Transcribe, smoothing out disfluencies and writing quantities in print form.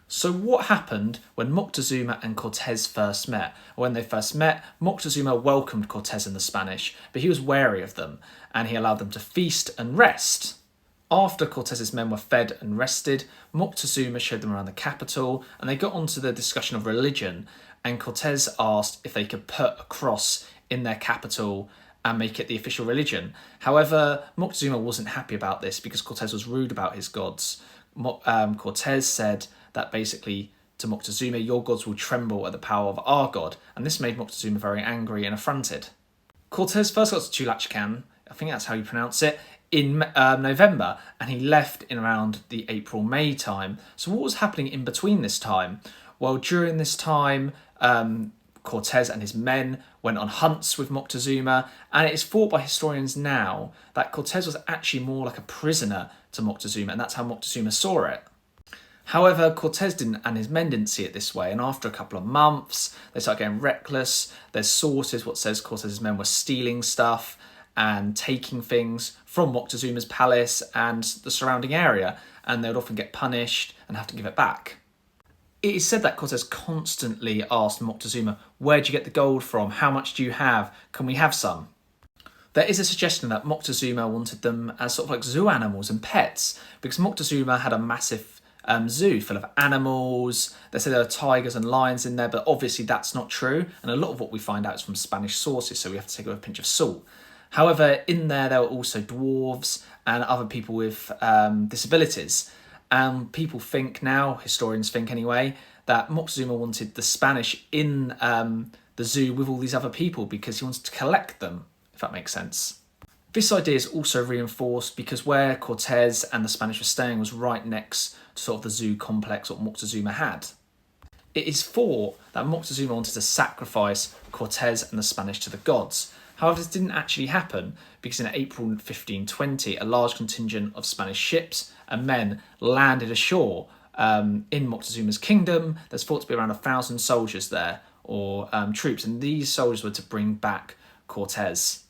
So what happened when Moctezuma and Cortés first met? When they first met, Moctezuma welcomed Cortés and the Spanish, but he was wary of them, and he allowed them to feast and rest. After Cortés's men were fed and rested, Moctezuma showed them around the capital, and they got onto the discussion of religion, and Cortés asked if they could put a cross in their capital and make it the official religion. However, Moctezuma wasn't happy about this because Cortés was rude about his gods. Cortés said that basically to Moctezuma, your gods will tremble at the power of our god, and this made Moctezuma very angry and affronted. Cortés first got to Chulachican, I think that's how you pronounce it, in November, and he left in around the April-May time. So what was happening in between this time? Well, during this time, Cortés and his men went on hunts with Moctezuma, and it is thought by historians now that Cortés was actually more like a prisoner to Moctezuma, and that's how Moctezuma saw it. However, Cortés and his men didn't see it this way, and after a couple of months, they started getting reckless. There's sources what says Cortés's men were stealing stuff and taking things from Moctezuma's palace and the surrounding area, and they would often get punished and have to give it back. It is said that Cortés constantly asked Moctezuma, where'd you get the gold from? How much do you have? Can we have some? There is a suggestion that Moctezuma wanted them as sort of like zoo animals and pets, because Moctezuma had a massive zoo full of animals. They say there are tigers and lions in there, but obviously that's not true, and a lot of what we find out is from Spanish sources, so we have to take it with a pinch of salt. However, in there were also dwarves and other people with disabilities. And people think now, historians think anyway, that Moctezuma wanted the Spanish in the zoo with all these other people because he wanted to collect them, if that makes sense. This idea is also reinforced because where Cortés and the Spanish were staying was right next to sort of the zoo complex what Moctezuma had. It is thought that Moctezuma wanted to sacrifice Cortés and the Spanish to the gods. However, this didn't actually happen because in April 1520, a large contingent of Spanish ships and men landed ashore in Moctezuma's kingdom. There's thought to be around 1,000 soldiers there, or troops, and these soldiers were to bring back Cortés.